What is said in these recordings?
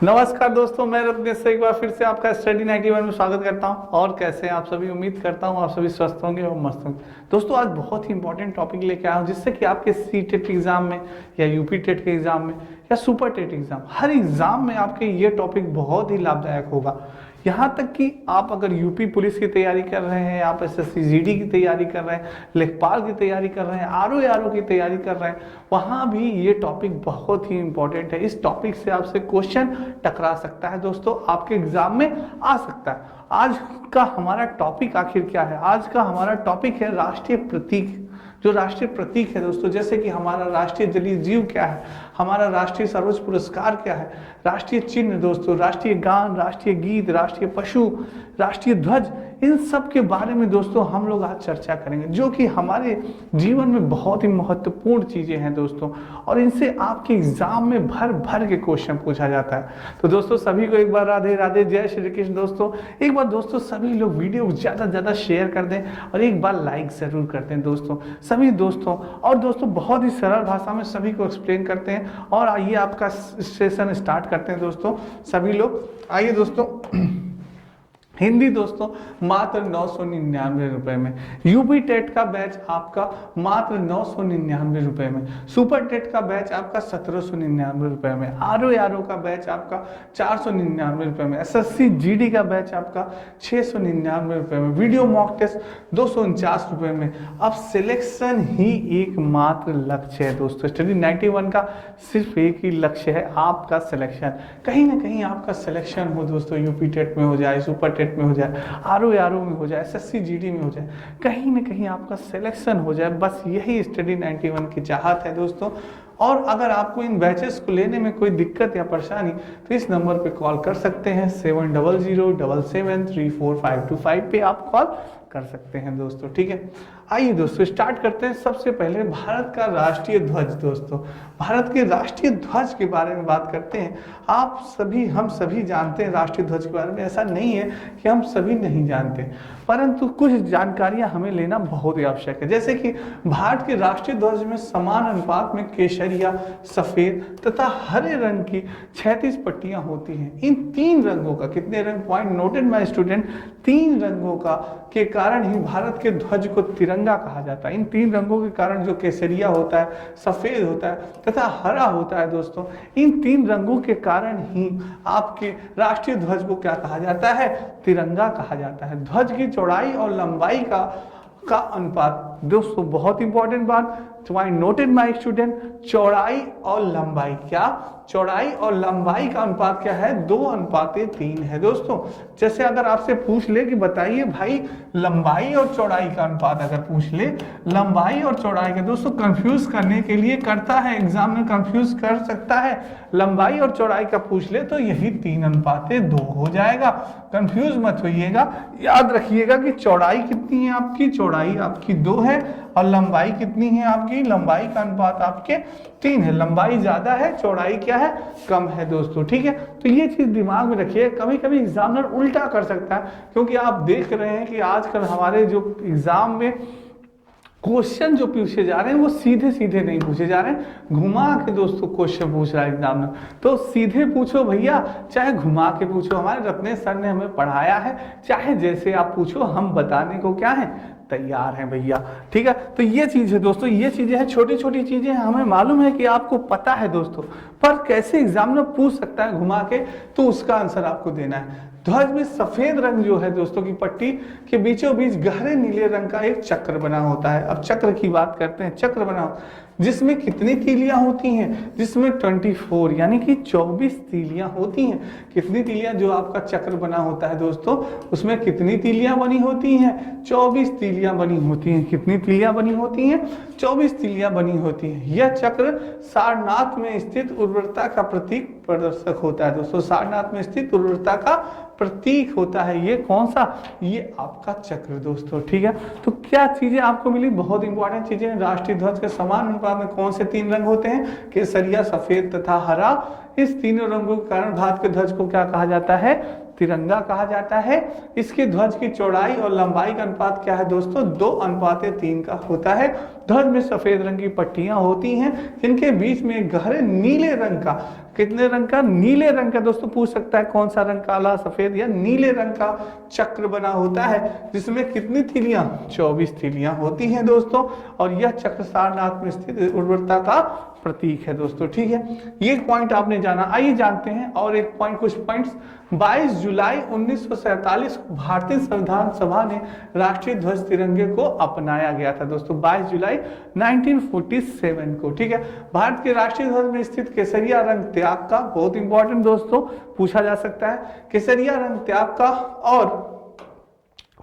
नमस्कार दोस्तों, मैं रत्नेश से एक बार फिर से आपका स्टडी 91 में स्वागत करता हूं। और कैसे हैं आप सभी? उम्मीद करता हूं आप सभी स्वस्थ होंगे और मस्त होंगे। दोस्तों, आज बहुत ही इंपॉर्टेंट टॉपिक लेके आया हूं जिससे कि आपके सी टेट एग्जाम में या यूपी टेट के एग्जाम में या सुपर टेट एग्जाम, हर एग्जाम में आपके ये टॉपिक बहुत ही लाभदायक होगा। यहाँ तक कि आप अगर यूपी पुलिस की तैयारी कर रहे हैं, आप एसएससी जीडी की तैयारी कर रहे हैं, लेखपाल की तैयारी कर रहे हैं, आरओ की तैयारी कर रहे हैं, वहाँ भी ये टॉपिक बहुत ही इंपॉर्टेंट है। इस टॉपिक से आपसे क्वेश्चन टकरा सकता है दोस्तों, आपके एग्जाम में आ सकता है। आज का हमारा टॉपिक आखिर क्या है? आज का हमारा टॉपिक है राष्ट्रीय प्रतीक। जो राष्ट्रीय प्रतीक है दोस्तों, जैसे कि हमारा राष्ट्रीय जलीय जीव क्या है, हमारा राष्ट्रीय सर्वोच्च पुरस्कार क्या है, राष्ट्रीय चिन्ह दोस्तों, राष्ट्रीय गान, राष्ट्रीय गीत, राष्ट्रीय पशु, राष्ट्रीय ध्वज, इन सब के बारे में दोस्तों हम लोग आज चर्चा करेंगे, जो कि हमारे जीवन में बहुत ही महत्वपूर्ण चीजें हैं दोस्तों। और इनसे आपके एग्जाम में भर भर के क्वेश्चन पूछा जाता है। तो दोस्तों सभी को एक बार राधे राधे, जय श्री कृष्ण। दोस्तों एक बार दोस्तों सभी लोग वीडियो ज्यादा से ज्यादा शेयर कर दें और एक बार लाइक जरूर कर दें दोस्तों, सभी दोस्तों। और दोस्तों बहुत ही सरल भाषा में सभी को एक्सप्लेन करते हैं और आइए आपका सेशन स्टार्ट करते हैं दोस्तों। सभी लोग आइए दोस्तों। हिंदी दोस्तों मात्र 999 रुपए में, यूपी टेट का बैच आपका मात्र 999 रुपए में, सुपर टेट का बैच आपका 1799 रुपए में, आरओ का बैच आपका 499 रुपए में, एसएससी जीडी का बैच आपका 699 रुपए में, वीडियो मॉक टेस्ट 249 रुपए में। अब सिलेक्शन ही एकमात्र लक्ष्य है दोस्तों। स्टडी 91 का सिर्फ एक ही लक्ष्य है, आपका सिलेक्शन। कहीं ना कहीं आपका सिलेक्शन हो दोस्तों, यूपी टेट में हो जाए, सुपर टेट में हो जाए, आरओ में हो जाए, एसएससी जीडी में हो जाए, कहीं ना कहीं आपका सिलेक्शन हो जाए। बस यही स्टडी 91 की चाहत है दोस्तों। और अगर आपको इन बैचेस को लेने में कोई दिक्कत या परेशानी तो इस नंबर पे कॉल कर सकते हैं, 7007734525 पे आप कॉल कर सकते हैं दोस्तों। ठीक है, आइए दोस्तों स्टार्ट करते हैं। सबसे पहले भारत का राष्ट्रीय ध्वज दोस्तों, भारत के राष्ट्रीय ध्वज के बारे में बात करते हैं। आप सभी, हम सभी जानते हैं राष्ट्रीय ध्वज के बारे में। ऐसा नहीं है कि हम सभी नहीं जानते, परंतु कुछ जानकारियां हमें लेना बहुत ही आवश्यक है। जैसे कि भारत के राष्ट्रीय ध्वज में समान अनुपात में केसरिया, सफेद तथा हरे रंग की 36 पट्टियां होती हैं। इन तीन रंगों का, कितने रंग, पॉइंट नोटेड माय स्टूडेंट, तीन रंगों का के कारण ही भारत के ध्वज को तिरंगा कहा जाता है। इन तीन रंगों के कारण, जो केसरिया होता है, सफेद होता है तथा हरा होता है दोस्तों, इन तीन रंगों के कारण ही आपके राष्ट्रीय ध्वज को क्या कहा जाता है? तिरंगा कहा जाता है। ध्वज की चौड़ाई और लंबाई का अनुपात दोस्तों, बहुत इंपॉर्टेंट बात, नोटेड माय स्टूडेंट, चौड़ाई और लंबाई, क्या चौड़ाई और लंबाई का अनुपात क्या है? 2:3 है दोस्तों। जैसे अगर आपसे पूछ ले कि बताइए भाई लंबाई और चौड़ाई का अनुपात, अगर पूछ ले लंबाई और चौड़ाई का, दोस्तों कंफ्यूज करने के लिए करता है, एग्जाम में कंफ्यूज कर सकता है। लंबाई और चौड़ाई का पूछ ले तो यही 3:2 हो जाएगा। कंफ्यूज मत होइएगा, याद रखिएगा कि चौड़ाई कितनी है आपकी, चौड़ाई आपकी 2 है और लंबाई कितनी है आपकी, लंबाई का अनुपात आपके 3 है। लंबाई ज्यादा है, चौड़ाई क्या है, कम है दोस्तों। ठीक है, तो ये चीज दिमाग में रखिए। कभी कभी एग्जामिनर उल्टा कर सकता है, क्योंकि आप देख रहे हैं कि आजकल हमारे जो एग्जाम में क्वेश्चन जो पूछे जा रहे हैं वो सीधे सीधे नहीं पूछे जा रहे हैं, घुमा के दोस्तों क्वेश्चन पूछ रहा है एग्जामिनर। तो सीधे पूछो भैया, चाहे घुमा के पूछो, हमारे रत्नेश सर ने हमें पढ़ाया है, चाहे जैसे आप पूछो, हम बताने को क्या है, तैयार हैं भैया। ठीक है, तो ये चीज है दोस्तों, ये चीजें हैं, छोटी छोटी चीजें हैं, हमें मालूम है कि आपको पता है दोस्तों, पर कैसे एग्जामिनर पूछ सकता है घुमा के, तो उसका आंसर आपको देना है। ध्वज में सफेद रंग जो है दोस्तों की पट्टी के बीचों बीच गहरे नीले रंग का एक चक्र बना होता है। अब चक्र की बात करते हैं, चक्र बना जिसमें कितनी तीलियां होती हैं? जिसमें 24 यानी कि 24 तीलियां होती हैं। कितनी तीलियां, जो आपका चक्र बना होता है दोस्तों, उसमें कितनी तीलियां बनी होती हैं? 24 तीलियां बनी होती हैं। कितनी तीलियां बनी होती हैं? 24 तीलियां बनी होती हैं। यह चक्र सारनाथ में स्थित उर्वरता का प्रतीक प्रदर्शक होता है दोस्तों। सारनाथ में स्थित उर्वरता का प्रतीक होता है ये कौन सा? ये आपका चक्र दोस्तों। ठीक है, तो क्या चीजें आपको मिली? बहुत इंपॉर्टेंट चीजें। राष्ट्रीय ध्वज के समान अनुपात में कौन से 3 रंग होते हैं? केसरिया, सफेद तथा हरा। इस तीनों रंगों के कारण भारत के ध्वज को क्या कहा जाता है? तिरंगा कहा जाता है। इसके ध्वज की चौड़ाई और लंबाई का अनुपात क्या है दोस्तों? 2:3 का होता है। ध्वज में सफेद रंग की पट्टियां होती हैं जिनके बीच में गहरे नीले रंग का, कितने रंग का, नीले रंग का दोस्तों, पूछ सकता है कौन सा रंग, काला, सफेद या नीले रंग का चक्र बना होता है जिसमें कितनी तीलियां, 24 तीलियां होती हैं दोस्तों। और यह चक्र सारनाथ में स्थित उर्वरता का प्रतीक है दोस्तों। ठीक है, ये पॉइंट आपने जाना। आइए जानते हैं और एक पॉइंट, कुछ पॉइंट्स। 22 जुलाई 1947 को भारतीय संविधान सभा ने राष्ट्रीय ध्वज तिरंगे को अपनाया गया था दोस्तों, 22 जुलाई 1947 को। ठीक है, भारत के राष्ट्रीय ध्वज में स्थित केसरिया रंग त्याग का, बहुत इंपॉर्टेंट दोस्तों, पूछा जा सकता है, केसरिया रंग त्याग का। और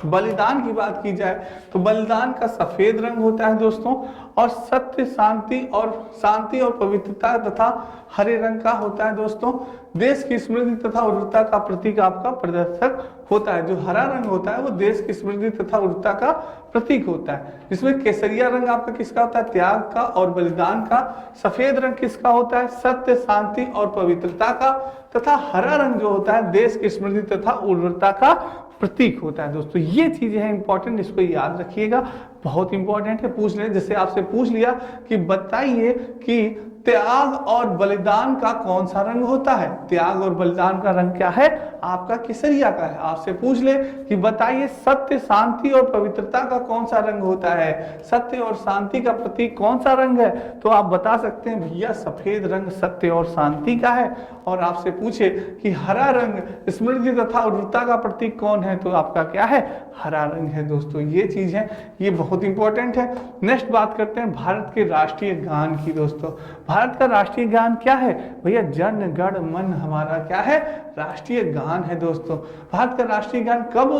बलिदान की बात की जाए तो बलिदान का सफेद रंग होता है दोस्तों, और सत्य, शांति और पवित्रता तथा हरे रंग का होता है दोस्तों। देश की स्मृति तथा उर्वरता का प्रतीक आपका प्रदर्शक होता है। जो हरा रंग होता है वो देश की स्मृति तथा उर्वरता का प्रतीक होता है, जिसमें केसरिया रंग आपका किसका होता है, त्याग का और बलिदान का। सफेद रंग किसका होता है, सत्य, शांति और पवित्रता का। तथा हरा रंग जो होता है देश की स्मृति तथा उर्वरता का प्रतीक होता है दोस्तों। ये चीजें हैं इंपॉर्टेंट, इसको याद रखिएगा, बहुत इंपॉर्टेंट है। पूछ ले, जैसे आपसे पूछ लिया कि बताइए कि त्याग और बलिदान का कौन सा रंग होता है, त्याग और बलिदान का रंग क्या है, आपका केसरिया का है। आपसे पूछ ले कि बताइए सत्य, शांति और पवित्रता का कौन सा रंग होता है, सत्य और शांति का प्रतीक कौन सा रंग है, तो आप बता सकते हैं भैया सफेद रंग सत्य और शांति का है। और आपसे पूछे कि हरा रंग स्मृति तथा उर्वरता का प्रतीक कौन है, तो आपका क्या है, हरा रंग है दोस्तों। ये चीज है, ये बहुत इंपॉर्टेंट है। नेक्स्ट बात करते हैं भारत के राष्ट्रीय गान की दोस्तों। भारत का राष्ट्रीय गान क्या है भैया, जन गण मन हमारा क्या है, राष्ट्रीय गान है दोस्तों। भारत का राष्ट्रीय गान कब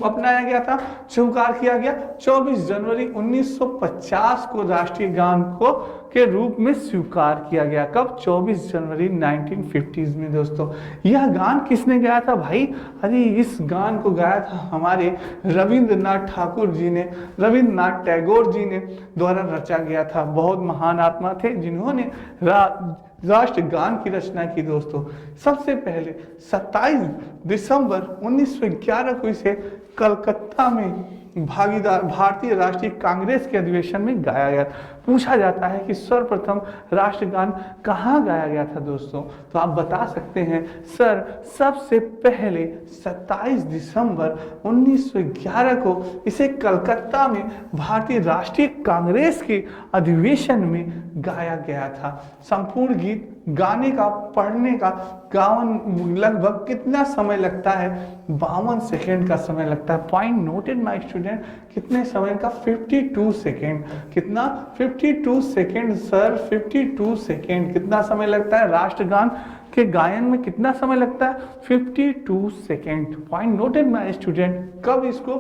अपनाया गया था, स्वीकार किया गया, 24 जनवरी 1950 को राष्ट्रीय गान को के रूप में स्वीकार किया गया। कब, 24 जनवरी 1950 में दोस्तों। यह गान किसने गाया था भाई, अरे इस गान को गाया था हमारे रविंद्रनाथ ठाकुर जी ने, रविंद्रनाथ टैगोर जी ने द्वारा रचा गया था। बहुत महान आत्मा थे जिन्होंने राष्ट्रगान की रचना की दोस्तों। सबसे पहले 27 दिसंबर 1911 को इसे कलकत्ता में भारतीय राष्ट्रीय कांग्रेस के अधिवेशन में गाया गया। पूछा जाता है कि सर्वप्रथम राष्ट्रगान कहाँ गाया गया था दोस्तों, तो आप बता सकते हैं सर सबसे पहले 27 दिसंबर 1911 को इसे कलकत्ता में भारतीय राष्ट्रीय कांग्रेस के अधिवेशन में गाया गया था। संपूर्ण गीत गाने का, पढ़ने का गावन लगभग कितना समय लगता है, 52 सेकेंड का समय लगता है। पॉइंट नोटेड माय स्टूडेंट, कितने समय का, 52 सेकेंड। कितना, 52 सेकेंड सर, 52 सेकेंड कितना समय लगता है, राष्ट्रगान के गायन में कितना समय लगता है, 52 second. Point noted my student. कब इसको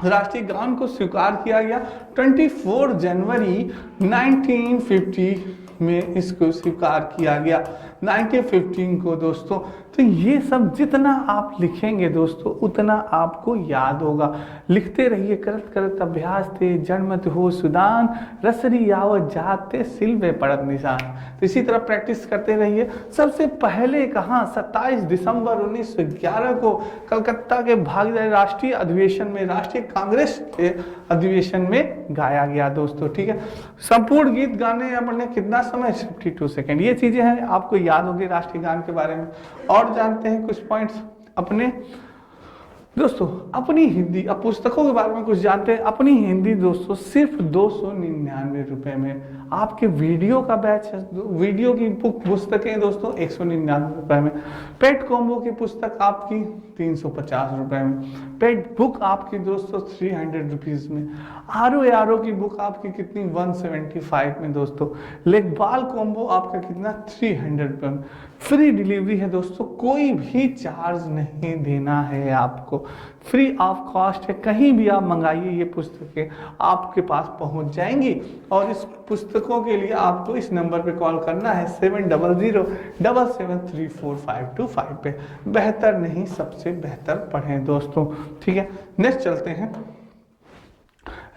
राष्ट्रीय गान को स्वीकार किया गया, 24 जनवरी 1950 में इसको स्वीकार किया गया, 1915 को दोस्तों। तो ये सब जितना आप लिखेंगे दोस्तों उतना आपको याद होगा। लिखते रहिए, करत करत अभ्यास थे, जन्मत हो सुदान, रसरी आवत जाते सिलवे पड़त निशान। तो इसी तरह प्रैक्टिस करते रहिए। सबसे पहले कहाँ, 27 दिसंबर 1911 को कलकत्ता के भारतीय राष्ट्रीय अधिवेशन में, राष्ट्रीय कांग्रेस के अधिवेशन में गाया गया दोस्तों। ठीक है, संपूर्ण गीत गाने या पढ़ने कितना समय, 52 सेकेंड। ये चीजें हैं आपको याद होगी राष्ट्रीय गान के बारे में। और जानते हैं कुछ पॉइंट्स अपने दोस्तों, अपनी हिंदी, अब पुस्तकों के बारे में कुछ जानते हैं। अपनी हिंदी दोस्तों सिर्फ 299 रुपए में। आपके वीडियो का बैच है, वीडियो की बुक पुस्तकें दोस्तों 199 रुपए में। पेट कॉम्बो की पुस्तक आपकी 350 रुपए में। पेट बुक आपकी दोस्तों 300 रुपीज में। आरओ की बुक आपकी कितनी, 175 में दोस्तों। लेखपाल कॉम्बो आपका कितना, 300 रुपए में। फ्री डिलीवरी है दोस्तों, कोई भी चार्ज नहीं देना है आपको, फ्री ऑफ कॉस्ट है। कहीं भी आप मंगाइए, ये पुस्तकें आपके पास पहुंच जाएंगी। और इस पुस्तकों के लिए आपको इस नंबर पे कॉल करना है 7007734525 पे। बेहतर नहीं, सबसे बेहतर पढ़ें दोस्तों। ठीक है, नेक्स्ट चलते हैं।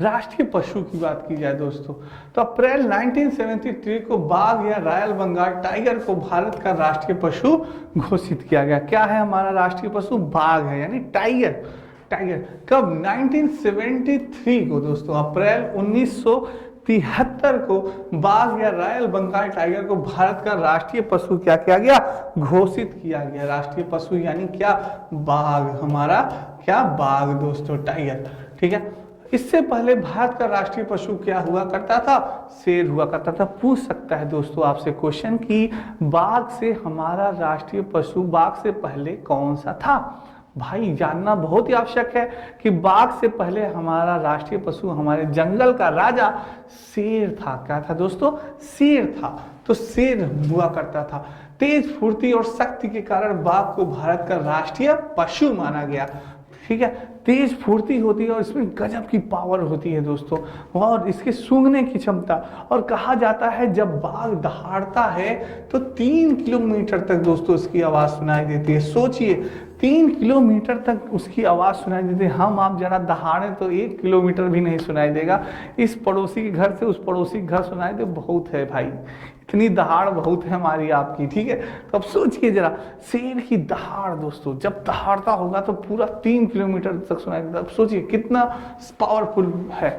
राष्ट्रीय पशु की बात की जाए दोस्तों, तो अप्रैल 1973 को बाघ या रॉयल बंगाल टाइगर को भारत का राष्ट्रीय पशु घोषित किया गया। क्या है हमारा राष्ट्रीय पशु, बाघ है, यानी टाइगर। टाइगर कब, 1973 को दोस्तों, अप्रैल 1973 1973 को बाघ या रॉयल बंगाल टाइगर को भारत का राष्ट्रीय पशु क्या किया गया, घोषित किया गया। राष्ट्रीय पशु यानी क्या, बाघ, हमारा क्या, बाघ दोस्तों, टाइगर, ठीक है। इससे पहले भारत का राष्ट्रीय पशु क्या हुआ करता था, शेर हुआ करता था। पूछ सकता है दोस्तों आपसे क्वेश्चन कि बाघ से हमारा राष्ट्रीय पशु, बाघ से पहले कौन सा था। भाई जानना बहुत ही आवश्यक है कि बाघ से पहले हमारा राष्ट्रीय पशु, हमारे जंगल का राजा शेर था। क्या था दोस्तों, शेर था। तो शेर हुआ करता था। तेज फुर्ती और शक्ति के कारण बाघ को भारत का राष्ट्रीय पशु माना गया, ठीक है। तेज फुर्ती होती है और इसमें गजब की पावर होती है दोस्तों, और इसके सूंघने की क्षमता। और कहा जाता है जब बाघ दहाड़ता है तो 3 किलोमीटर तक दोस्तों उसकी आवाज सुनाई देती है। सोचिए 3 किलोमीटर तक उसकी आवाज सुनाई देती है। हम आप जरा दहाड़े तो 1 किलोमीटर भी नहीं सुनाई देगा। इस पड़ोसी के घर से उस पड़ोसी के घर सुनाई दे, बहुत है भाई, इतनी दहाड़ बहुत है हमारी आपकी, ठीक है। तो अब सोचिए जरा, शेर की दहाड़ दोस्तों, जब दहाड़ता होगा तो पूरा 3 किलोमीटर तक सुनाई देता। अब सोचिए कितना पावरफुल है,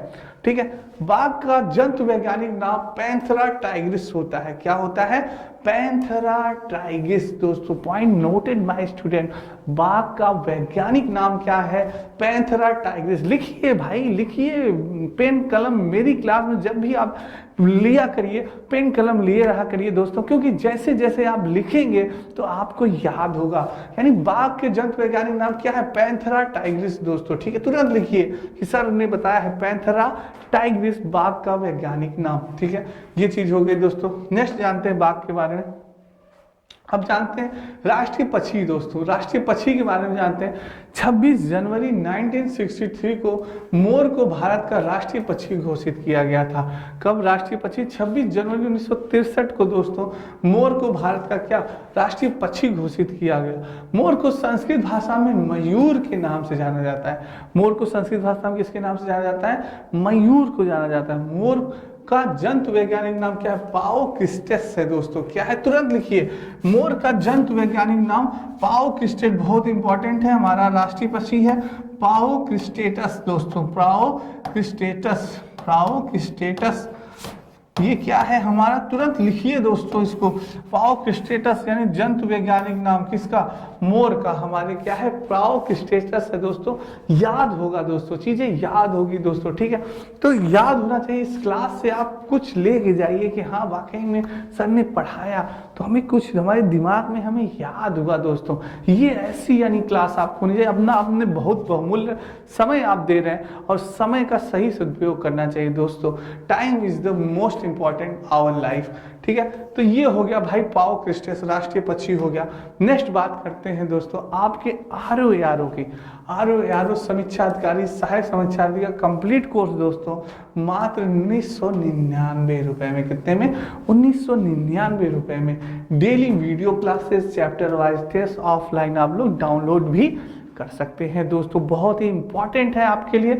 ठीक है। बाघ का जंतु वैज्ञानिक नाम पैंथेरा टाइग्रिस होता है। क्या होता है, पैंथेरा टाइग्रिस दोस्तों, पॉइंट नोटेड बाय स्टूडेंट। बाघ का वैज्ञानिक नाम क्या है, पैंथेरा टाइग्रिस। लिखिए भाई, लिखिए, पेन कलम मेरी क्लास में जब भी आप लिया करिए, पेन कलम लिए रहा करिए दोस्तों, क्योंकि जैसे जैसे आप लिखेंगे तो आपको याद होगा। यानी बाघ के जंतु वैज्ञानिक नाम क्या है, पैंथेरा टाइग्रिस दोस्तों, ठीक है। तुरंत लिखिए कि सर ने बताया है पैंथेरा टाइग्रिस बाघ का वैज्ञानिक नाम, ठीक है। ये चीज हो गई दोस्तों। नेक्स्ट जानते हैं बाघ के बारे में। अब जानते हैं राष्ट्रीय पक्षी दोस्तों, राष्ट्रीय पक्षी के बारे में जानते हैं। 26 जनवरी 1963 को मोर को भारत का राष्ट्रीय पक्षी घोषित किया गया था। कब राष्ट्रीय पक्षी, 26 जनवरी 1963 को दोस्तों मोर को भारत का क्या, राष्ट्रीय पक्षी घोषित किया गया। मोर को संस्कृत भाषा में मयूर के नाम से जाना जाता है। मोर को संस्कृत भाषा में किसके नाम से जाना जाता है, मयूर को जाना जाता है। मोर का जंतु वैज्ञानिक नाम क्या है, पाओक्रिस्टेस है दोस्तों। क्या है, तुरंत लिखिए, मोर का जंतु वैज्ञानिक नाम पाओक्रिस्टेस, बहुत इंपॉर्टेंट है, हमारा राष्ट्रीय पक्षी है पाओक्रिस्टेटस दोस्तों, पाओक्रिस्टेटस, पाओक्रिस्टेटस। ये क्या है हमारा, तुरंत लिखिए दोस्तों इसको, पाओक्रिस्टेटस यानी जंतु वैज्ञानिक नाम किसका, मोर का, हमारे क्या है, पाओक्रिस्टेटस है दोस्तों। याद होगा दोस्तों, चीजें याद होगी दोस्तों, ठीक है। तो याद होना चाहिए। इस क्लास से आप कुछ लेके जाइए कि हाँ वाकई में सर ने पढ़ाया, तो हमें कुछ हमारे दिमाग में हमें याद होगा दोस्तों। ये ऐसी यानी क्लास आपको नहीं चाहिए। अपना आपने बहुत बहुमूल्य समय आप दे रहे हैं और समय का सही सदुपयोग करना चाहिए दोस्तों। Time is the most important our life, ठीक है। तो ये हो गया भाई पाओक्रिस्टेस, राष्ट्रीय पक्षी हो गया। नेक्स्ट बात करते हैं दोस्तों आपके ROARO की। ROARO समीक्षा अधिकारी, सहायक समीक्षा अधिकारी का कंप्लीट कोर्स दोस्तों मात्र 1999 रुपए में। कितने में, 1999 रुपए में। Daily video classes, chapter wise test offline आप लोग डाउनलोड भी कर सकते हैं दोस्तों। बहुत ही इंपॉर्टेंट है आपके लिए।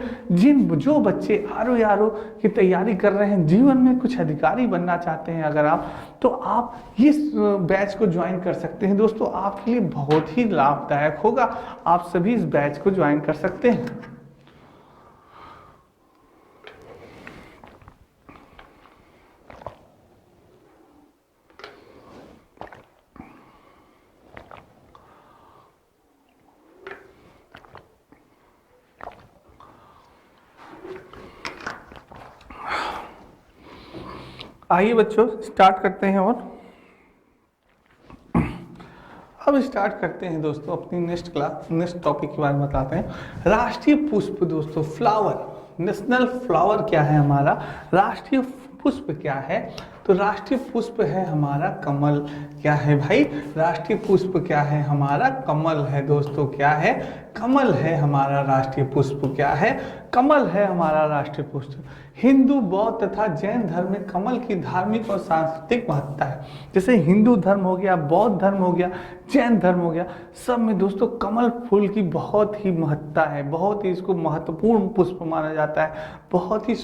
जो बच्चे ROARO की तैयारी कर रहे हैं, जीवन में कुछ अधिकारी बनना चाहते हैं अगर आप, तो आप इस बैच को ज्वाइन कर सकते हैं दोस्तों। आपके लिए बहुत ही लाभदायक होगा, आप सभी इस बैच को ज्वाइन कर सकते हैं। आइए बच्चों स्टार्ट करते हैं। और अब स्टार्ट करते हैं दोस्तों अपनी नेक्स्ट टॉपिक के बारे में बताते हैं। राष्ट्रीय पुष्प दोस्तों, फ्लावर, नेशनल फ्लावर क्या है हमारा, राष्ट्रीय पुष्प क्या है, तो राष्ट्रीय पुष्प है हमारा कमल। क्या है भाई, राष्ट्रीय पुष्प क्या है हमारा, कमल है दोस्तों। क्या है, कमल है हमारा राष्ट्रीय पुष्प। क्या है, कमल है हमारा राष्ट्रीय पुष्प। हिंदू, बौद्ध तथा जैन धर्म में कमल की धार्मिक और सांस्कृतिक महत्ता है। जैसे हिंदू धर्म हो गया, बौद्ध धर्म हो गया, जैन धर्म हो गया, सब में दोस्तों कमल फूल की बहुत ही महत्ता है। बहुत ही इसको महत्वपूर्ण पुष्प माना जाता है। बहुत ही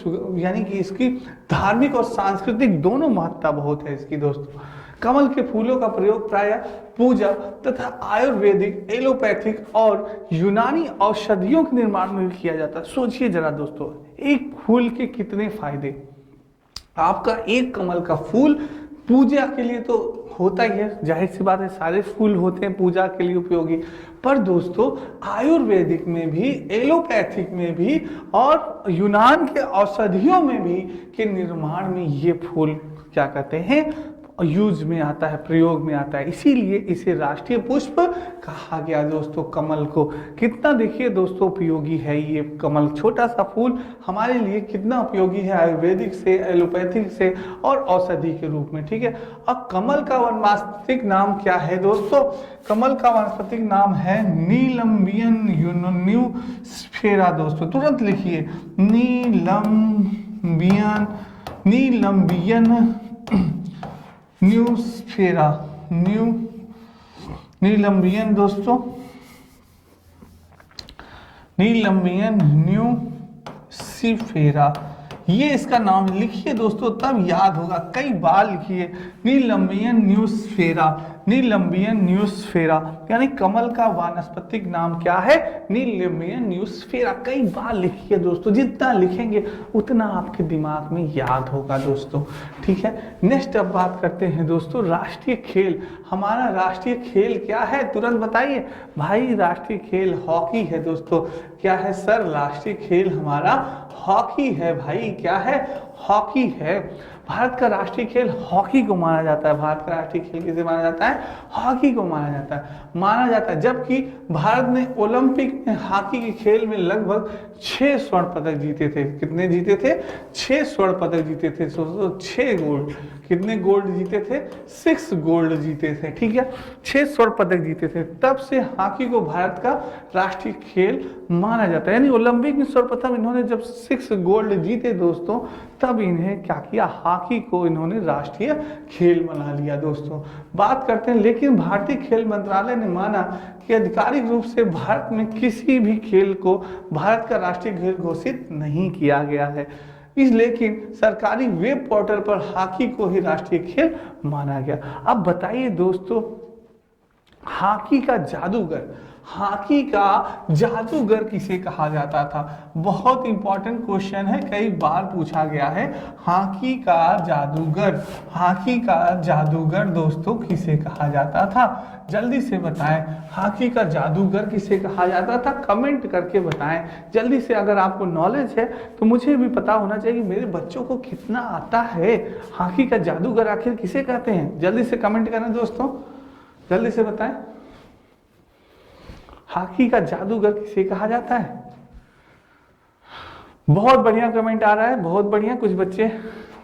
यानी कि इसकी धार्मिक और सांस्कृतिक दोनों महत्ता बहुत है इसकी दोस्तों। कमल के फूलों का प्रयोग प्रायः पूजा तथा आयुर्वेदिक, एलोपैथिक और यूनानी औषधियों के निर्माण में भी किया जाता है। सोचिए जरा दोस्तों, एक फूल के कितने फायदे, आपका एक कमल का फूल पूजा के लिए तो होता ही है, जाहिर सी बात है, सारे फूल होते हैं पूजा के लिए उपयोगी। पर दोस्तों आयुर्वेदिक में भी, एलोपैथिक में भी और यूनान के औषधियों में भी के निर्माण में ये फूल क्या कहते हैं, यूज में आता है, प्रयोग में आता है, इसीलिए इसे राष्ट्रीय पुष्प कहा गया दोस्तों कमल को। कितना देखिए दोस्तों उपयोगी है ये कमल, छोटा सा फूल हमारे लिए कितना उपयोगी है आयुर्वेदिक से, एलोपैथिक से और औषधि के रूप में, ठीक है। अब कमल का वानस्पतिक नाम क्या है दोस्तों? कमल का वानस्पतिक नाम है नीलम्बियन यूनिस्फेरा दोस्तों, तुरंत लिखिए नीलम्बियन न्यूस्फेरा, नीलम्बियन दोस्तों, नीलम्बियन न्यूस्फेरा, ये इसका नाम लिखिए दोस्तों, तब याद होगा, कई बार लिखिए नीलम्बियन न्यूस्फेरा, नीलम्बियन न्यूस्फेरा, यानी कमल का वानस्पतिक नाम क्या है? नीलम्बियन न्यूस्फेरा। कई बार लिखिए दोस्तों, जितना लिखेंगे उतना आपके दिमाग में याद होगा दोस्तों, ठीक है। नेक्स्ट अब बात करते हैं दोस्तों राष्ट्रीय खेल। हमारा राष्ट्रीय खेल क्या है, तुरंत बताइए भाई। राष्ट्रीय खेल हॉकी है दोस्तों। क्या है सर? राष्ट्रीय खेल हमारा हॉकी है भाई। क्या है? हॉकी है। भारत का राष्ट्रीय खेल हॉकी को माना जाता है। भारत का राष्ट्रीय खेल किसे माना जाता है? हॉकी को माना जाता है। जबकि भारत ने ओलंपिक में हॉकी के खेल में लगभग 6 स्वर्ण पदक जीते थे। कितने जीते थे? 6 स्वर्ण पदक जीते थे। सोचो 6 गोल्ड, कितने गोल्ड जीते थे? 6 गोल्ड जीते थे, ठीक है। 6 स्वर्ण पदक जीते थे। तब से हॉकी को भारत का राष्ट्रीय खेल माना जाता है। यानी ओलंपिक में सर्वप्रथम इन्होंने जब 6 गोल्ड जीते दोस्तों, तब इन्हें क्या किया? हॉकी को इन्होंने राष्ट्रीय खेल बना लिया दोस्तों। बात करते हैं, लेकिन भारतीय खेल मंत्रालय ने माना कि आधिकारिक रूप से भारत में किसी भी खेल को भारत का राष्ट्रीय खेल घोषित नहीं किया गया है। लेकिन सरकारी वेब पोर्टल पर हॉकी को ही राष्ट्रीय खेल माना गया। अब बताइए दोस्तों, हॉकी का जादूगर किसे कहा जाता था? बहुत इंपॉर्टेंट क्वेश्चन है, कई बार पूछा गया है। हॉकी का जादूगर दोस्तों किसे कहा जाता था? जल्दी से बताएं, हॉकी का जादूगर किसे कहा जाता था? कमेंट करके बताएं जल्दी से। अगर आपको नॉलेज है तो मुझे भी पता होना चाहिए मेरे बच्चों को कितना आता है। हॉकी का जादूगर आखिर किसे कहते हैं? जल्दी से कमेंट करना दोस्तों, जल्दी से बताएं, हॉकी का जादूगर किसे कहा जाता है? बहुत बढ़िया कमेंट आ रहा है, बहुत बढ़िया। कुछ बच्चे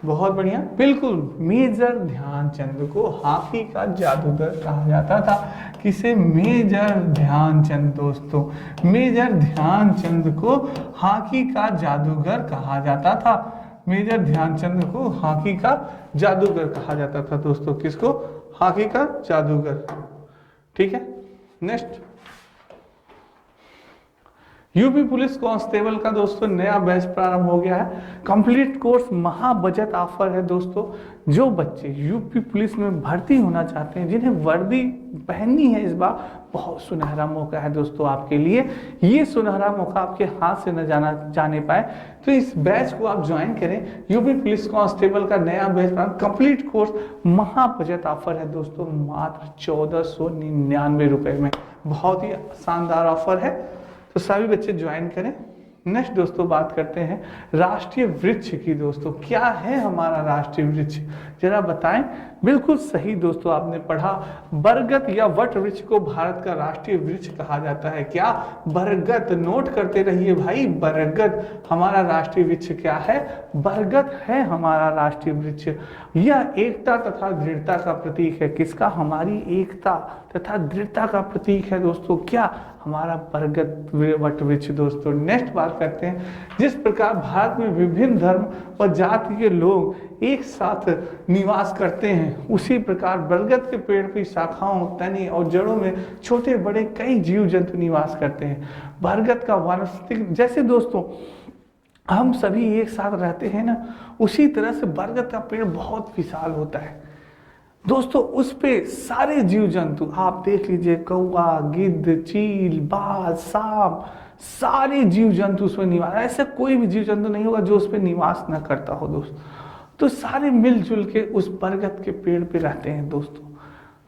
बहुत बढ़िया, बिल्कुल मेजर ध्यानचंद को हॉकी का जादूगर कहा जाता था। किसे? मेजर ध्यानचंद दोस्तों, मेजर ध्यानचंद को हॉकी का जादूगर कहा जाता था। मेजर ध्यानचंद को हॉकी का जादूगर कहा जाता था दोस्तों। किसको? हॉकी का जादूगर, ठीक है। नेक्स्ट, यूपी पुलिस कांस्टेबल का दोस्तों नया बैच प्रारंभ हो गया है। कंप्लीट कोर्स महा बजट ऑफर है दोस्तों। जो बच्चे यूपी पुलिस में भर्ती होना चाहते हैं, जिन्हें वर्दी पहननी है, इस बार बहुत सुनहरा मौका है दोस्तों आपके लिए। ये सुनहरा मौका आपके हाथ से न जाने पाए, तो इस बैच को आप ज्वाइन करें। यूपी पुलिस कांस्टेबल का नया बैच प्रारंभ, कंप्लीट कोर्स महा बजट ऑफर है दोस्तों, मात्र 1499 रुपए में। बहुत ही शानदार ऑफर है, तो सभी बच्चे ज्वाइन करें। नेक्स्ट दोस्तों बात करते हैं राष्ट्रीय वृक्ष की दोस्तों। क्या है हमारा राष्ट्रीय वृक्ष, जरा बताएं। बिल्कुल सही दोस्तों, आपने पढ़ा, बरगद या वट वृक्ष को भारत का राष्ट्रीय वृक्ष कहा जाता है। क्या? बरगद। नोट करते रहिए भाई, बरगद हमारा राष्ट्रीय वृक्ष क्या है? बरगद है हमारा राष्ट्रीय वृक्ष। यह एकता तथा दृढ़ता का प्रतीक है। किसका? हमारी एकता तथा दृढ़ता का प्रतीक है दोस्तों। क्या? हमारा बरगद वट वृक्ष दोस्तों। नेक्स्ट बात करते हैं, जिस प्रकार भारत में विभिन्न धर्म और जाति के लोग एक साथ निवास करते हैं, उसी प्रकार बरगद के पेड़ की शाखाओं, तने और जड़ों में छोटे बड़े कई जीव जंतु निवास करते हैं। बरगद का वानस्पतिक, जैसे दोस्तों हम सभी एक साथ रहते हैं ना, उसी तरह से बरगद का पेड़ बहुत विशाल होता है दोस्तों। उस पे सारे जीव जंतु आप देख लीजिए, कौवा, गिद्ध, चील, बाज, सांप, सारे जीव जंतु उसमें निवास, ऐसा कोई भी जीव जंतु नहीं होगा जो उस पर निवास न करता हो दोस्त। तो सारे मिलजुल के उस बरगद के पेड़ पे रहते हैं दोस्तों।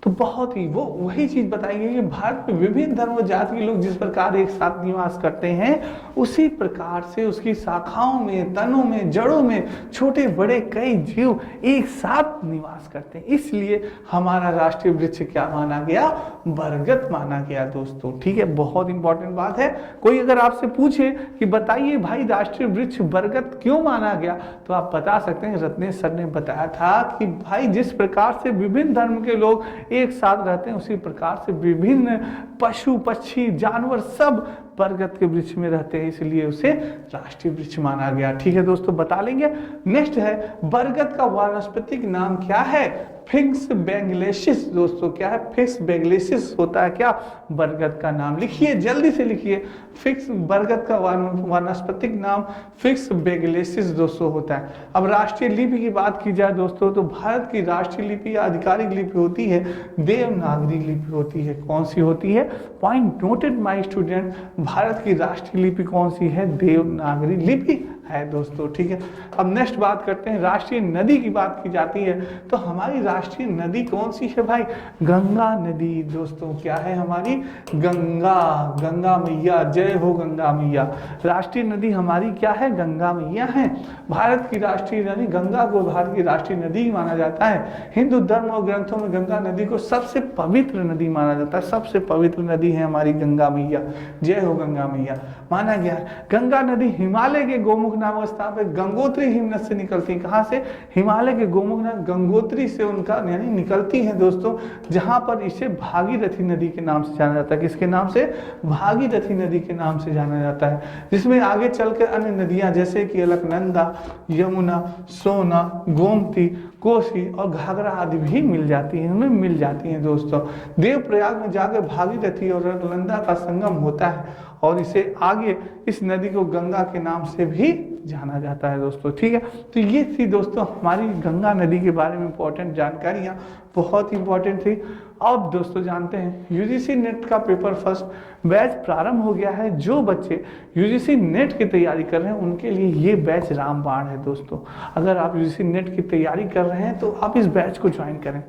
तो बहुत ही वो वही चीज बताई गई कि भारत में विभिन्न धर्म और जाति के लोग जिस प्रकार एक साथ निवास करते हैं, उसी प्रकार से उसकी शाखाओं में, तनों में, जड़ों में छोटे बड़े कई जीव एक साथ निवास करते हैं। इसलिए हमारा राष्ट्रीय वृक्ष क्या माना गया? बरगद माना गया दोस्तों। ठीक है, बहुत इंपॉर्टेंट बात है। कोई अगर आपसे पूछे कि बताइए भाई राष्ट्रीय वृक्ष बरगद क्यों माना गया, तो आप बता सकते हैं रत्नेश सर ने बताया था कि भाई जिस प्रकार से विभिन्न धर्म के लोग एक साथ रहते हैं, उसी प्रकार से विभिन्न पशु पक्षी जानवर सब बरगद के वृक्ष में रहते हैं, इसलिए उसे राष्ट्रीय वृक्ष माना गया। ठीक है दोस्तों, बता लेंगे। नेक्स्ट है बरगद का वानस्पतिक नाम क्या है? फिक्स बेंगलेसिस दोस्तों। क्या है? फिक्स बेंगलेसिस होता है क्या? बरगद का नाम लिखिए, जल्दी से लिखिए। फिक्स बरगद का वानस्पतिक नाम फिक्स बेंगलेसिस दोस्तों होता है। अब राष्ट्रीय लिपि की बात की जाए दोस्तों, तो भारत की राष्ट्रीय लिपि या आधिकारिक लिपि होती है देवनागरी लिपि होती है। कौन सी होती है? Point noted my student. Bharat की राष्ट्रीय लिपि कौन सी है? देवनागरी लिपि है दोस्तों। ठीक है, अब नेक्स्ट बात करते हैं। राष्ट्रीय नदी की बात की जाती है तो हमारी राष्ट्रीय नदी कौन सी है भाई? गंगा नदी दोस्तों। क्या है हमारी? गंगा। गंगा मैया, जय हो गंगा मैया। राष्ट्रीय नदी हमारी क्या है? गंगा मैया है। भारत की राष्ट्रीय नदी गंगा को भारत की राष्ट्रीय नदी माना जाता है। हिंदू धर्म और ग्रंथों में गंगा नदी को सबसे पवित्र नदी माना जाता है। सबसे पवित्र नदी है हमारी गंगा मैया, जय हो गंगा मैया माना गया है। गंगा नदी हिमालय के गोमुख नामक स्थान पर गंगोत्री हिमनद से निकलती है। कहां से? हिमालय के गोमुख नाम गंगोत्री से उनका यानी निकलती है दोस्तों, जहां पर इसे भागीरथी नदी के नाम से जाना जाता है। किसके नाम से? भागीरथी नदी के नाम से जाना जाता है। जिसमें आगे चलकर अन्य नदियां जैसे कि अलकनंदा, यमुना, सोना, गोमती, कोसी और घाघरा आदि भी मिल जाती हैं, उनमें मिल जाती हैं दोस्तों। देवप्रयाग में जाकर भागीरथी और अलकनंदा का संगम होता है और इसे आगे इस नदी को गंगा के नाम से भी जाना जाता है दोस्तों। ठीक है, तो ये थी दोस्तों हमारी गंगा नदी के बारे में इंपॉर्टेंट जानकारियां, बहुत इंपॉर्टेंट थी। अब दोस्तों जानते हैं यूजीसी नेट का पेपर फर्स्ट बैच प्रारंभ हो गया है। जो बच्चे यूजीसी नेट की तैयारी कर रहे हैं उनके लिए ये बैच रामबाण है दोस्तों। अगर आप यूजीसी नेट की तैयारी कर रहे हैं तो आप इस बैच को ज्वाइन करें,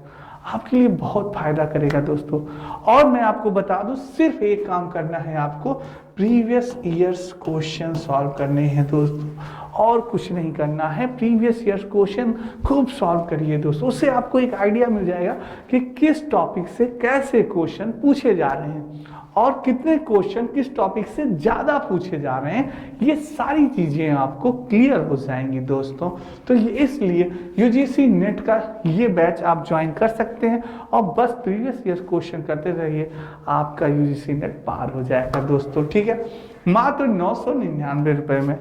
आपके लिए बहुत फायदा करेगा दोस्तों। और मैं आपको बता दूं, सिर्फ एक काम करना है आपको, प्रीवियस ईयर्स क्वेश्चन सॉल्व करने हैं दोस्तों, और कुछ नहीं करना है। प्रीवियस ईयर्स क्वेश्चन खूब सॉल्व करिए दोस्तों, उससे आपको एक आइडिया मिल जाएगा कि किस टॉपिक से कैसे क्वेश्चन पूछे जा रहे हैं और कितने क्वेश्चन किस टॉपिक से ज्यादा पूछे जा रहे हैं। ये सारी चीजें आपको क्लियर हो जाएंगी दोस्तों। तो ये इसलिए यूजीसी नेट का ये बैच आप ज्वाइन कर सकते हैं और बस प्रीवियस ईयर क्वेश्चन करते रहिए, आपका यूजीसी नेट पार हो जाएगा दोस्तों। ठीक है, मात्र 999 रुपए में।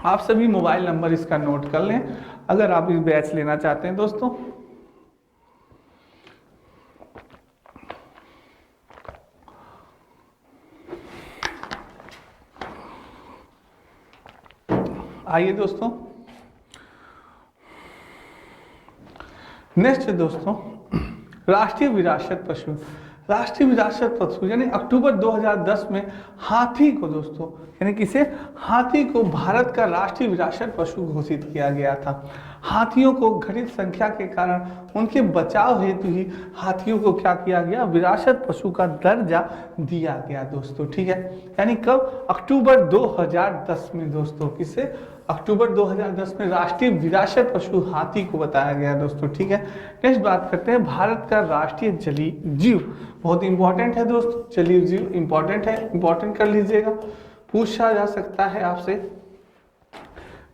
आप सभी मोबाइल नंबर इसका नोट कर लें अगर आप इस बैच लेना चाहते हैं दोस्तों। आइए दोस्तों, नेक्स्ट है दोस्तों राष्ट्रीय विरासत पशु। राष्ट्रीय विरासत पशु यानी अक्टूबर 2010 में हाथी को दोस्तों, यानी किसे? हाथी को भारत का राष्ट्रीय विरासत पशु घोषित किया गया था। हाथियों को घटित संख्या के कारण उनके बचाव हेतु ही हाथियों को क्या किया गया? विरासत पशु का दर्जा दिया गया दोस्तों। ठीक है, यानी कब? अक्टूबर 2010 में दोस्तों। किसे? अक्टूबर 2010 में राष्ट्रीय विरासत पशु हाथी को बताया गया दोस्तों। ठीक है, नेक्स्ट बात करते हैं भारत का राष्ट्रीय जलीय जीव। बहुत इंपॉर्टेंट है दोस्तों, जलीय जीव इंपॉर्टेंट है, इंपॉर्टेंट कर लीजिएगा। पूछा जा सकता है आपसे,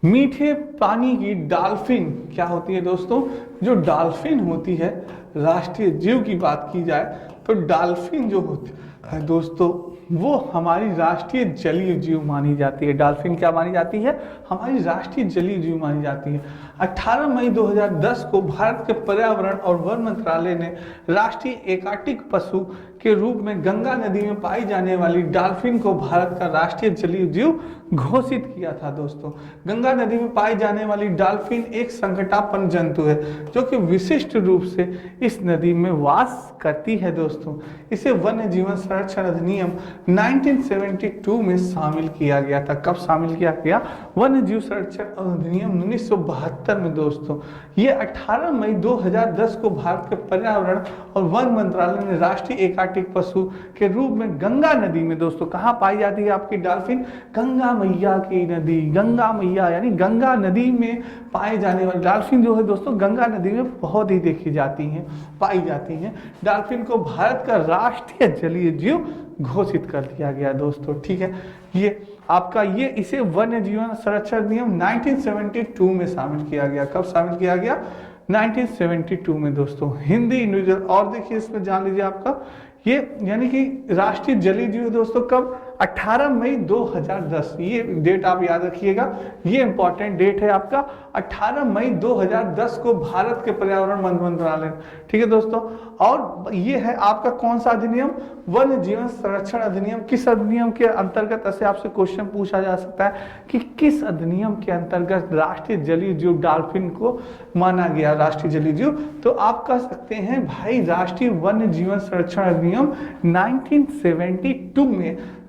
मीठे पानी की डॉल्फिन क्या होती है दोस्तों? जो डॉल्फिन होती है, राष्ट्रीय जीव की बात की जाए तो डॉल्फिन जो होती है दोस्तों, वो हमारी राष्ट्रीय जलीय जीव मानी जाती है। डॉल्फिन क्या मानी जाती है? हमारी राष्ट्रीय जलीय जीव मानी जाती है। 18 मई 2010 को भारत के पर्यावरण और वन मंत्रालय ने राष्ट्रीय एकाटिक पशु के रूप में गंगा नदी में पाई जाने वाली डॉल्फिन को भारत का राष्ट्रीय जलीय जीव घोषित किया था दोस्तों। गंगा नदी में पाई जाने वाली डॉल्फिन एक संकटापन्न जंतु है जो कि विशिष्ट रूप से इस नदी में वास करती है दोस्तों। इसे वन्य जीवन संरक्षण अधिनियम 1972 में शामिल किया गया था। कब शामिल किया गया? वन्य जीव संरक्षण अधिनियम 1972 में दोस्तों। ये 18 मई 2010 को भारत के पर्यावरण और वन मंत्रालय ने राष्ट्रीय एकाटिक पशु के रूप में गंगा नदी में दोस्तों, कहाँ पाई जाती है आपकी डॉल्फिन? गंगा मैया की नदी, गंगा मैया यानी गंगा नदी में पाए जाने वाली डॉल्फिन जो है दोस्तों, गंगा नदी में बहुत ही देखी जाती हैं, पाई जाती हैं। डॉल्फिन को भारत का राष्ट्रीय जलीय जीव घोषित कर दिया गया दोस्तों। ठीक है, ये आपका ये इसे वन्य जीवन संरक्षण अधिनियम 1972 में शामिल किया गया। कब शामिल किया गया? 1972 में दोस्तों। हिंदी इंडिविजुअल, और देखिए इसमें जान लीजिए आपका ये यानी कि राष्ट्रीय जलीय जीव दोस्तों कब? 18 मई 2010। ये डेट आप याद रखिएगा, ये इंपॉर्टेंट डेट है आपका। 18 मई 2010 को भारत के पर्यावरण वन मंत्रालय, ठीक है दोस्तों। और ये है आपका कौन सा अधिनियम? वन्य जीवन संरक्षण अधिनियम। किस अधिनियम के अंतर्गत, ऐसे आपसे क्वेश्चन पूछा जा सकता है कि किस अधिनियम के अंतर्गत राष्ट्रीय जलीय जीव डॉल्फिन को माना गया राष्ट्रीय जलीय जीव? तो आप कह सकते हैं भाई राष्ट्रीय वन्य जीवन संरक्षण अधिनियम 1972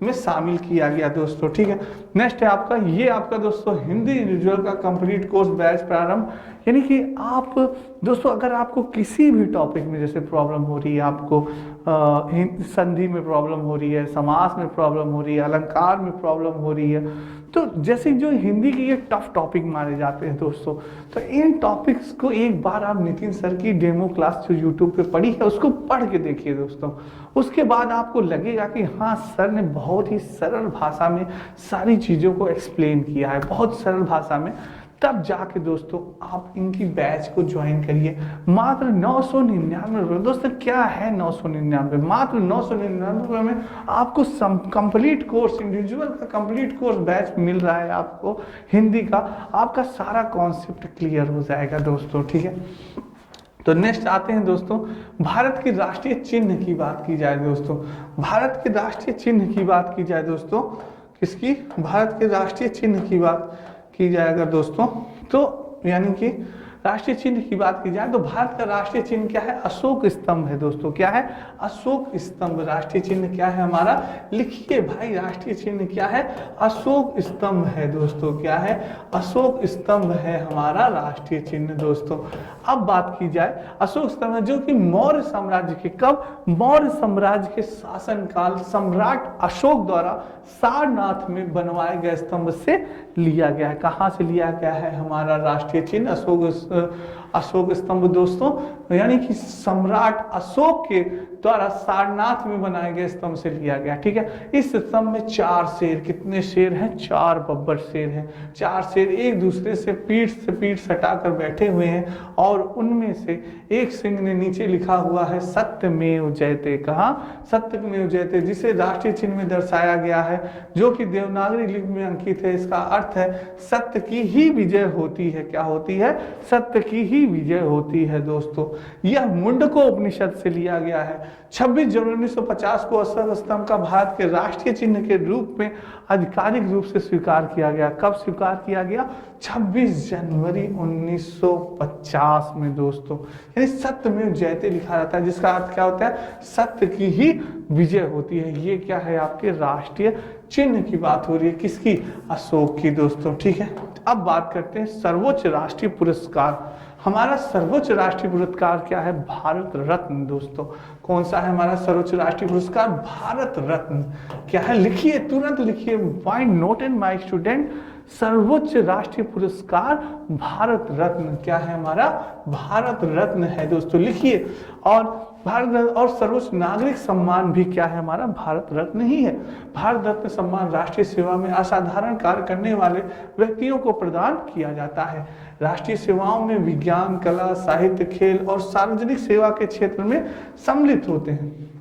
में शामिल किया गया दोस्तों। ठीक है, नेक्स्ट है आपका ये आपका दोस्तों हिंदी इंडिविजुअल का कंप्लीट कोर्स बैच प्रारंभ। यानी कि आप दोस्तों अगर आपको किसी भी टॉपिक में जैसे प्रॉब्लम हो रही है, आपको संधि में प्रॉब्लम हो रही है, समास में प्रॉब्लम हो रही है, अलंकार में प्रॉब्लम हो रही है, तो जैसे जो हिंदी के ये टफ टॉपिक माने जाते हैं दोस्तों, तो इन टॉपिक्स को एक बार आप नितिन सर की डेमो क्लास जो यूट्यूब पे पढ़ी है उसको पढ़ के देखिए दोस्तों। उसके बाद आपको लगेगा कि हाँ सर ने बहुत ही सरल भाषा में सारी चीज़ों को एक्सप्लेन किया है, बहुत सरल भाषा में। तब जाके दोस्तों आप इनकी बैच को ज्वाइन करिए। मात्र 999 रुपये दोस्तों। क्या है 999? मात्र 999 रुपये में आपको कंप्लीट कोर्स, इंडिविजुअल का कंप्लीट कोर्स बैच मिल रहा है आपको हिंदी का। आपका सारा कॉन्सेप्ट क्लियर हो जाएगा दोस्तों। ठीक है, तो नेक्स्ट आते हैं दोस्तों, भारत के राष्ट्रीय चिन्ह की बात की जाए दोस्तों। भारत के राष्ट्रीय चिन्ह की बात की जाए दोस्तों, किसकी? भारत के राष्ट्रीय चिन्ह की बात की जाएगा दोस्तों, तो यानी कि राष्ट्रीय चिन्ह की बात की जाए तो भारत का राष्ट्रीय चिन्ह क्या है? अशोक स्तंभ है दोस्तों। क्या है? अशोक स्तंभ राष्ट्रीय चिन्ह क्या है हमारा? लिखिए भाई, राष्ट्रीय चिन्ह क्या है? अशोक स्तंभ है दोस्तों। क्या है? अशोक स्तंभ है हमारा राष्ट्रीय चिन्ह दोस्तों। अब बात की जाए अशोक स्तंभ जो कि मौर्य साम्राज्य के, कब? मौर्य साम्राज्य के शासनकाल सम्राट अशोक द्वारा सारनाथ में बनवाए गए स्तंभ से लिया गया है। कहाँ से लिया गया है हमारा राष्ट्रीय चिन्ह? अशोक स्तंभ दोस्तों, यानी कि सम्राट अशोक के द्वारा सारनाथ में बनाए गए स्तंभ से लिया गया। ठीक है, इस स्तंभ में 4 शेर, कितने शेर हैं? 4 बब्बर शेर हैं। 4 शेर एक दूसरे से पीठ सटाकर बैठे हुए हैं और उनमें से एक सिंह ने नीचे लिखा हुआ है सत्यमेव जयते। कहाँ? सत्यमेव जयते, जिसे राष्ट्रीय चिन्ह में दर्शाया गया है, जो कि देवनागरी लिपि में अंकित है। इसका अर्थ है सत्य की ही विजय होती है। क्या होती है? सत्य की ही विजय होती है दोस्तों। यह मुंडको उपनिषद से लिया गया है। 26 जनवरी 1950 को अशोक स्तंभ का भारत के राष्ट्रीय चिन्ह के रूप में आधिकारिक रूप से स्वीकार किया गया। कब स्वीकार किया गया? 26 जनवरी 1950 में दोस्तों। यानी सत्यमेव जयते लिखा जाता है, जिसका अर्थ क्या होता है? सत्य की ही विजय होती है। ये क्या है? आपके राष्ट्रीय चिन्ह की बात हो रही है, किसकी? अशोक की दोस्तों। ठीक है, अब बात करते हैं सर्वोच्च राष्ट्रीय पुरस्कार। हमारा सर्वोच्च राष्ट्रीय पुरस्कार क्या है? भारत रत्न दोस्तों। कौन सा है हमारा सर्वोच्च राष्ट्रीय पुरस्कार? भारत रत्न। क्या है? लिखिए, तुरंत लिखिए, पॉइंट नोटेड माय स्टूडेंट। सर्वोच्च राष्ट्रीय पुरस्कार भारत रत्न क्या है हमारा? भारत रत्न है दोस्तों, लिखिए। और भारत रत्न और सर्वोच्च नागरिक सम्मान भी क्या है हमारा? भारत रत्न ही है। भारत रत्न सम्मान राष्ट्रीय सेवा में असाधारण कार्य करने वाले व्यक्तियों को प्रदान किया जाता है। राष्ट्रीय सेवाओं में विज्ञान, कला, साहित्य, खेल और सार्वजनिक सेवा के क्षेत्र में सम्मिलित होते हैं।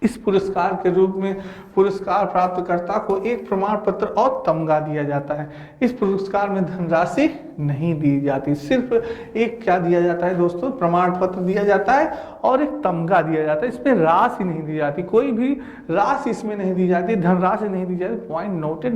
इस पुरस्कार के रूप में पुरस्कार प्राप्तकर्ता को एक प्रमाण पत्र और तमगा दिया जाता है। इस पुरस्कार में धनराशि नहीं दी जाती। सिर्फ एक क्या दिया जाता है दोस्तों, प्रमाण पत्र दिया जाता है और एक तमगा दिया जाता है। इसमें राशि नहीं दी जाती, कोई भी राशि इसमें नहीं दी जाती, धनराशि नहीं दी जाती। पॉइंट नोटेड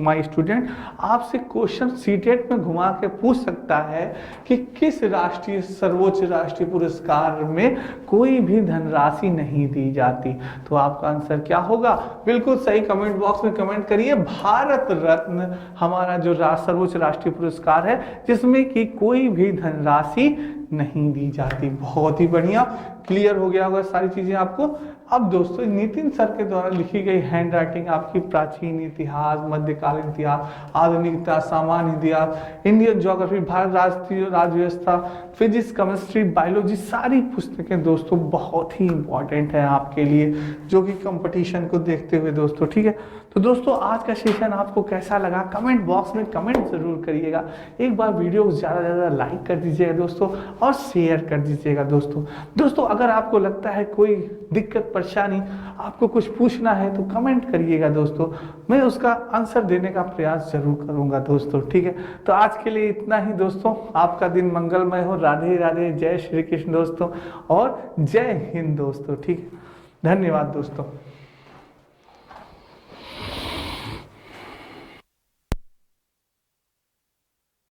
माय स्टूडेंट, आपसे क्वेश्चन सीटेट में घुमा के पूछ सकता है कि किस राष्ट्रीय सर्वोच्च राष्ट्रीय पुरस्कार में कोई भी धनराशि नहीं दी जाती। तो आपका आंसर क्या होगा? बिल्कुल सही, कमेंट बॉक्स में कमेंट करिए। भारत रत्न हमारा जो सर्वोच्च राष्ट्रीय पुरस्कार है जिसमें कि कोई भी धनराशि नहीं दी जाती। बहुत ही बढ़िया, क्लियर हो गया होगा सारी चीजें आपको। अब दोस्तों नितिन सर के द्वारा लिखी गई हैंडराइटिंग आपकी प्राचीन इतिहास, मध्यकालीन इतिहास, आधुनिक इतिहास, सामान्य इतिहास, इंडियन ज्योग्राफी, भारत राष्ट्रीय राज्य व्यवस्था, फिजिक्स, केमिस्ट्री, बायोलॉजी, सारी पुस्तकें दोस्तों बहुत ही इंपॉर्टेंट है आपके लिए, जो कि कंपटीशन को देखते हुए दोस्तों। ठीक है, तो दोस्तों आज का सेशन आपको कैसा लगा कमेंट बॉक्स में कमेंट जरूर करिएगा। एक बार वीडियो को ज़्यादा से ज़्यादा लाइक कर दीजिएगा दोस्तों और शेयर कर दीजिएगा दोस्तों। अगर आपको लगता है कोई दिक्कत परेशानी, आपको कुछ पूछना है तो कमेंट करिएगा दोस्तों, मैं उसका आंसर देने का प्रयास जरूर करूंगा दोस्तों। ठीक है, तो आज के लिए इतना ही दोस्तों। आपका दिन मंगलमय हो। राधे राधे, जय श्री कृष्ण दोस्तों और जय हिंद दोस्तों। ठीक है, धन्यवाद दोस्तों।